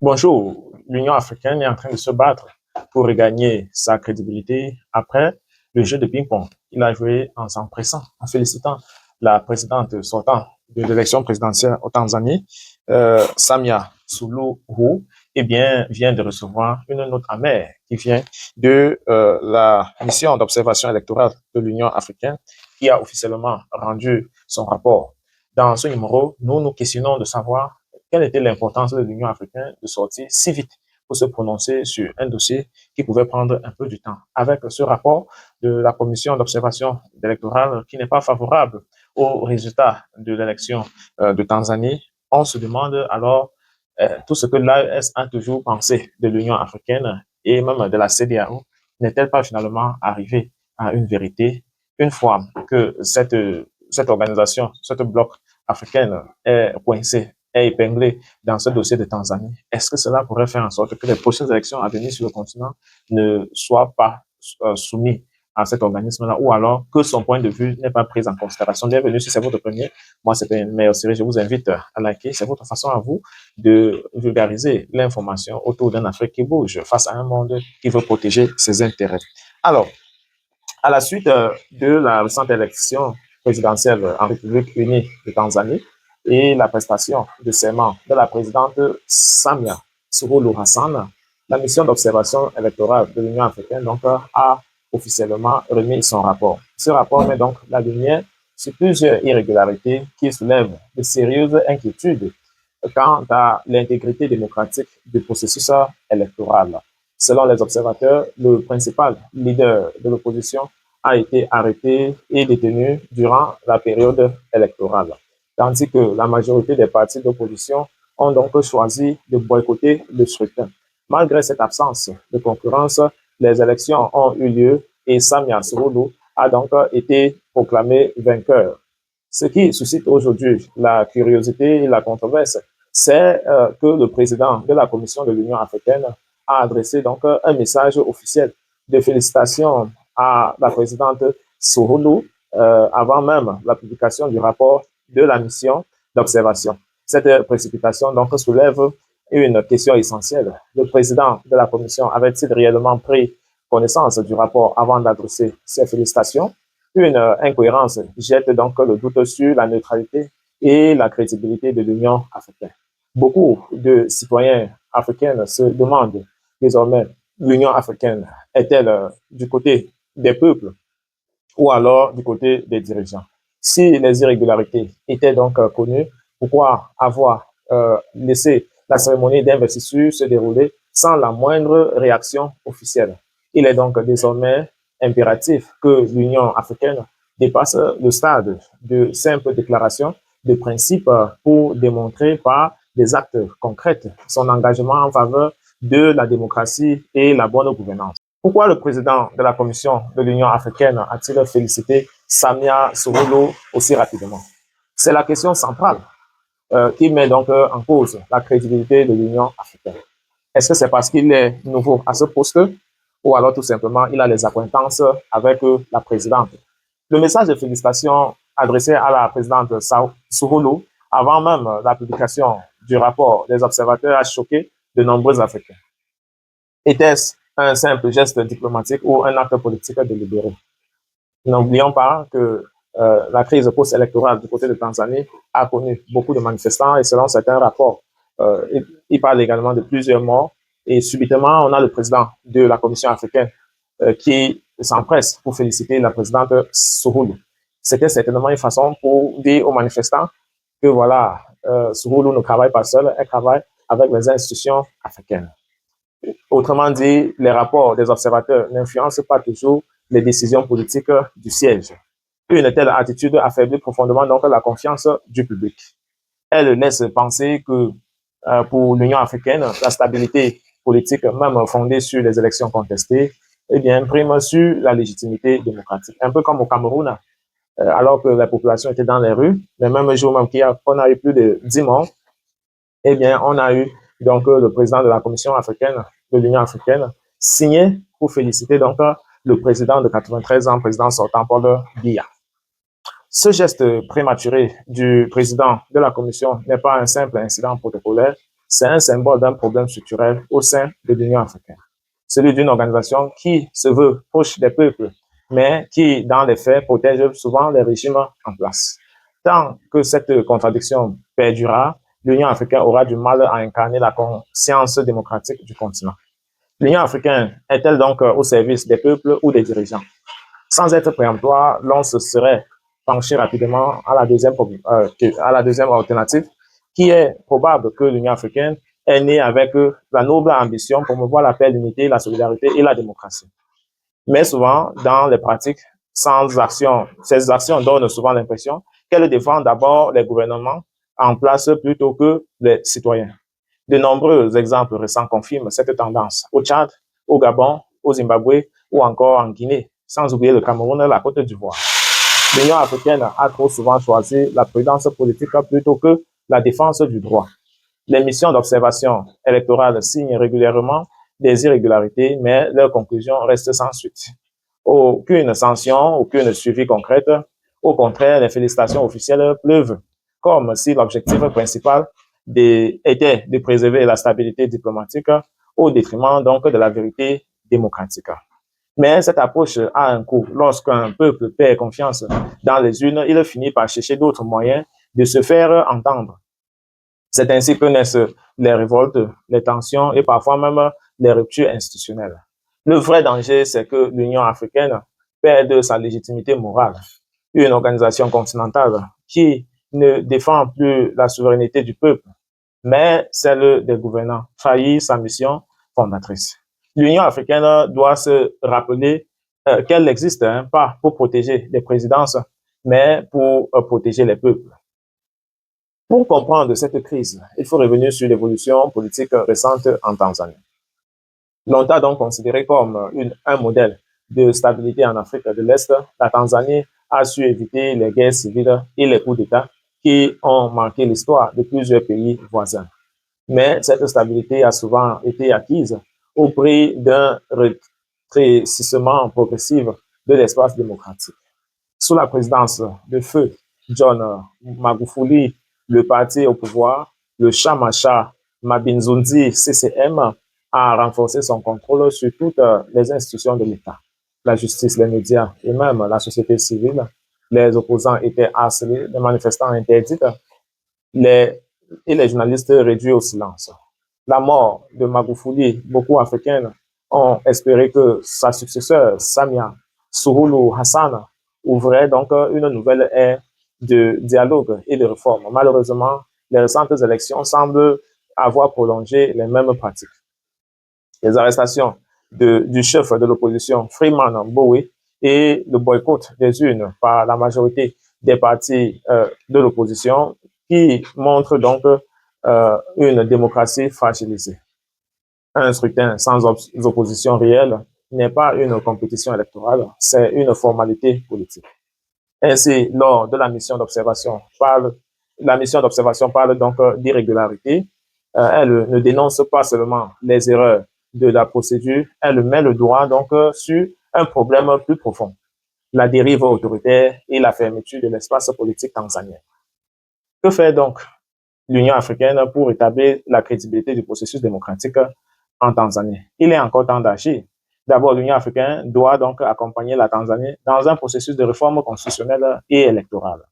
Bonjour, l'Union africaine est en train de se battre pour regagner sa crédibilité après le jeu de ping-pong qu'il a joué en s'empressant, en félicitant la présidente sortante de l'élection présidentielle au Tanzanie, Samia Suluhu, eh bien, vient de recevoir une note amère qui vient de la mission d'observation électorale de l'Union africaine qui a officiellement rendu son rapport. Dans ce numéro, nous nous questionnons de savoir quelle était l'importance de l'Union africaine de sortir si vite pour se prononcer sur un dossier qui pouvait prendre un peu du temps. Avec ce rapport de la commission d'observation électorale qui n'est pas favorable aux résultats de l'élection de Tanzanie, on se demande alors tout ce que l'AES a toujours pensé de l'Union africaine et même de la CEDEAO n'est-elle pas finalement arrivée à une vérité une fois que cette organisation, cette bloc africaine est coincée, est épinglé dans ce dossier de Tanzanie, est-ce que cela pourrait faire en sorte que les prochaines élections à venir sur le continent ne soient pas soumises à cet organisme-là, ou alors que son point de vue n'est pas pris en considération? Bienvenue si c'est votre premier. Moi, c'est une meilleure série. Je vous invite à liker. C'est votre façon à vous de vulgariser l'information autour d'un Afrique qui bouge face à un monde qui veut protéger ses intérêts. Alors, à la suite de la récente élection présidentielle en République unie de Tanzanie et la prestation de serment de la présidente Samia Suluhu Hassan, la mission d'observation électorale de l'Union africaine donc, a officiellement remis son rapport. Ce rapport met donc la lumière sur plusieurs irrégularités qui soulèvent de sérieuses inquiétudes quant à l'intégrité démocratique du processus électoral. Selon les observateurs, le principal leader de l'opposition a été arrêté et détenu durant la période électorale, tandis que la majorité des partis d'opposition ont donc choisi de boycotter le scrutin. Malgré cette absence de concurrence, les élections ont eu lieu et Samia Suluhu a donc été proclamé vainqueur. Ce qui suscite aujourd'hui la curiosité et la controverse, c'est que le président de la Commission de l'Union africaine a adressé donc un message officiel de félicitations à la présidente Suluhu avant même la publication du rapport de la mission d'observation. Cette précipitation donc soulève une question essentielle. Le président de la Commission avait-il réellement pris connaissance du rapport avant d'adresser ses félicitations? Une incohérence jette donc le doute sur la neutralité et la crédibilité de l'Union africaine. Beaucoup de citoyens africains se demandent désormais, l'Union africaine est-elle du côté des peuples ou alors du côté des dirigeants? Si les irrégularités étaient donc connues, pourquoi avoir laissé la cérémonie d'investiture se dérouler sans la moindre réaction officielle? Il est donc désormais impératif que l'Union africaine dépasse le stade de simple déclaration de principe pour démontrer par des actes concrets son engagement en faveur de la démocratie et la bonne gouvernance. Pourquoi le président de la Commission de l'Union africaine a-t-il félicité Samia Suluhu aussi rapidement? C'est la question centrale qui met donc en cause la crédibilité de l'Union africaine. Est-ce que c'est parce qu'il est nouveau à ce poste ou alors tout simplement il a les acquaintances avec la présidente? Le message de félicitations adressé à la présidente Suluhu avant même la publication du rapport des observateurs a choqué de nombreux Africains. Était-ce un simple geste diplomatique ou un acte politique délibéré? N'oublions pas que la crise post-électorale du côté de Tanzanie a connu beaucoup de manifestants et selon certains rapports, il parle également de plusieurs morts. Et subitement, on a le président de la Commission africaine qui s'empresse pour féliciter la présidente Suluhu. C'était certainement une façon pour dire aux manifestants que voilà, Suluhu ne travaille pas seul, elle travaille avec les institutions africaines. Autrement dit, les rapports des observateurs n'influencent pas toujours les décisions politiques du siège. Une telle attitude affaiblit profondément donc la confiance du public. Elle laisse penser que pour l'Union africaine, la stabilité politique, même fondée sur les élections contestées, eh bien, prime sur la légitimité démocratique. Un peu comme au Cameroun, alors que la population était dans les rues, le même jour même qu'on a eu plus de 10 morts, eh bien, on a eu donc le président de la Commission africaine, de l'Union africaine, signé pour féliciter donc le président de 93 ans, président sortant Paul Biya. Ce geste prématuré du président de la Commission n'est pas un simple incident protocolaire, c'est un symbole d'un problème structurel au sein de l'Union africaine. Celui d'une organisation qui se veut proche des peuples, mais qui, dans les faits, protège souvent les régimes en place. Tant que cette contradiction perdurera, l'Union africaine aura du mal à incarner la conscience démocratique du continent. L'Union africaine est-elle donc au service des peuples ou des dirigeants? Sans être préemptoire, l'on se serait penché rapidement à la deuxième alternative, qui est probable que l'Union africaine est née avec la noble ambition pour promouvoir la paix, l'unité, la solidarité et la démocratie. Mais souvent, dans les pratiques, sans action, ces actions donnent souvent l'impression qu'elles défendent d'abord les gouvernements en place plutôt que les citoyens. De nombreux exemples récents confirment cette tendance au Tchad, au Gabon, au Zimbabwe ou encore en Guinée, sans oublier le Cameroun et la Côte d'Ivoire. L'Union africaine a trop souvent choisi la prudence politique plutôt que la défense du droit. Les missions d'observation électorale signent régulièrement des irrégularités, mais leurs conclusions restent sans suite. Aucune sanction, aucune suivi concrète. Au contraire, les félicitations officielles pleuvent, comme si l'objectif principal était de préserver la stabilité diplomatique au détriment donc de la vérité démocratique. Mais cette approche a un coût. Lorsqu'un peuple perd confiance dans les urnes, il finit par chercher d'autres moyens de se faire entendre. C'est ainsi que naissent les révoltes, les tensions et parfois même les ruptures institutionnelles. Le vrai danger, c'est que l'Union africaine perde sa légitimité morale. Une organisation continentale qui ne défend plus la souveraineté du peuple, mais celle des gouvernants, trahit sa mission fondatrice. L'Union africaine doit se rappeler qu'elle n'existe pas pour protéger les présidences, mais pour protéger les peuples. Pour comprendre cette crise, il faut revenir sur l'évolution politique récente en Tanzanie. Longtemps donc considérée comme un modèle de stabilité en Afrique de l'Est, la Tanzanie a su éviter les guerres civiles et les coups d'État qui ont marqué l'histoire de plusieurs pays voisins. Mais cette stabilité a souvent été acquise au prix d'un rétrécissement progressif de l'espace démocratique. Sous la présidence de feu John Magufuli, le parti au pouvoir, le Chamacha Mabinzundi CCM, a renforcé son contrôle sur toutes les institutions de l'État, la justice, les médias et même la société civile. Les opposants étaient harcelés, les manifestants interdits et les journalistes réduits au silence. La mort de Magufuli, beaucoup Africains ont espéré que sa successeur, Samia Suluhu Hassan, ouvrait donc une nouvelle ère de dialogue et de réforme. Malheureusement, les récentes élections semblent avoir prolongé les mêmes pratiques. Les arrestations du chef de l'opposition, Freeman Mbowe, et le boycott des urnes par la majorité des partis de l'opposition qui montrent donc une démocratie fragilisée. Un scrutin sans opposition réelle n'est pas une compétition électorale, c'est une formalité politique. Ainsi, lors de la mission d'observation parle donc d'irrégularité. Elle ne dénonce pas seulement les erreurs de la procédure, elle met le doigt donc sur un problème plus profond, la dérive autoritaire et la fermeture de l'espace politique tanzanien. Que fait donc l'Union africaine pour établir la crédibilité du processus démocratique en Tanzanie? Il est encore temps d'agir. D'abord, l'Union africaine doit donc accompagner la Tanzanie dans un processus de réforme constitutionnelle et électorale.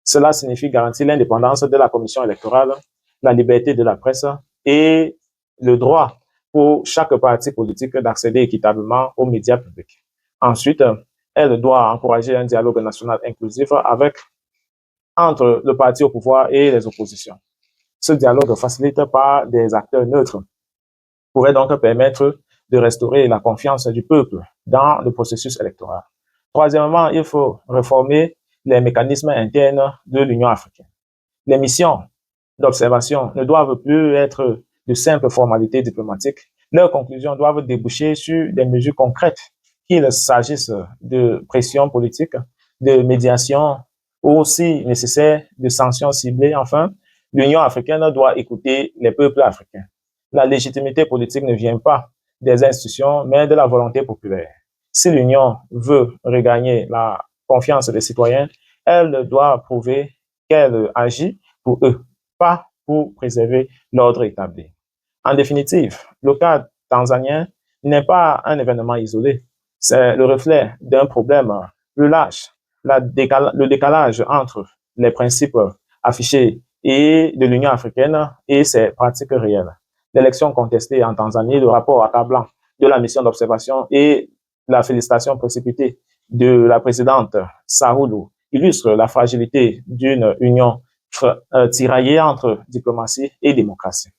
Cela signifie garantir l'indépendance de la commission électorale, la liberté de la presse et le droit pour chaque parti politique d'accéder équitablement aux médias publics. Ensuite, elle doit encourager un dialogue national inclusif entre le parti au pouvoir et les oppositions. Ce dialogue facilité par des acteurs neutres pourrait donc permettre de restaurer la confiance du peuple dans le processus électoral. Troisièmement, il faut réformer les mécanismes internes de l'Union africaine. Les missions d'observation ne doivent plus être de simples formalités diplomatiques. Leurs conclusions doivent déboucher sur des mesures concrètes, qu'il s'agisse de pression politique, de médiation ou, si nécessaire, de sanctions ciblées. Enfin, l'Union africaine doit écouter les peuples africains. La légitimité politique ne vient pas des institutions, mais de la volonté populaire. Si l'Union veut regagner la confiance des citoyens, elle doit prouver qu'elle agit pour eux, pas pour préserver l'ordre établi. En définitive, le cas tanzanien n'est pas un événement isolé, c'est le reflet d'un problème plus large, le décalage entre les principes affichés et de l'Union africaine et ses pratiques réelles. L'élection contestée en Tanzanie, le rapport accablant de la mission d'observation et la félicitation précipitée de la présidente Sahulu illustre la fragilité d'une union tiraillée entre diplomatie et démocratie.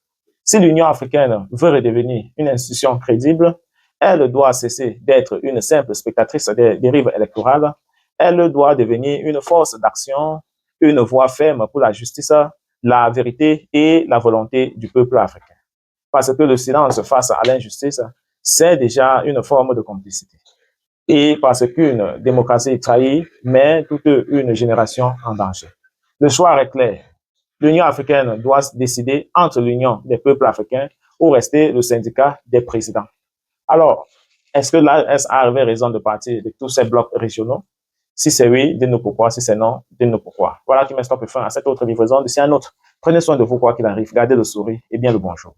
Si l'Union africaine veut redevenir une institution crédible, elle doit cesser d'être une simple spectatrice des dérives électorales. Elle doit devenir une force d'action, une voix ferme pour la justice, la vérité et la volonté du peuple africain. Parce que le silence face à l'injustice, c'est déjà une forme de complicité. Et parce qu'une démocratie trahie met toute une génération en danger. Le choix est clair. L'Union africaine doit décider entre l'Union des peuples africains ou rester le syndicat des présidents. Alors, est-ce que l'AS avait raison de partir de tous ces blocs régionaux? Si c'est oui, dites-nous pourquoi. Si c'est non, dites-nous pourquoi. Voilà qui met stop et fin à cette autre livraison. D'ici un autre, prenez soin de vous quoi qu'il arrive. Gardez le sourire et bien le bonjour.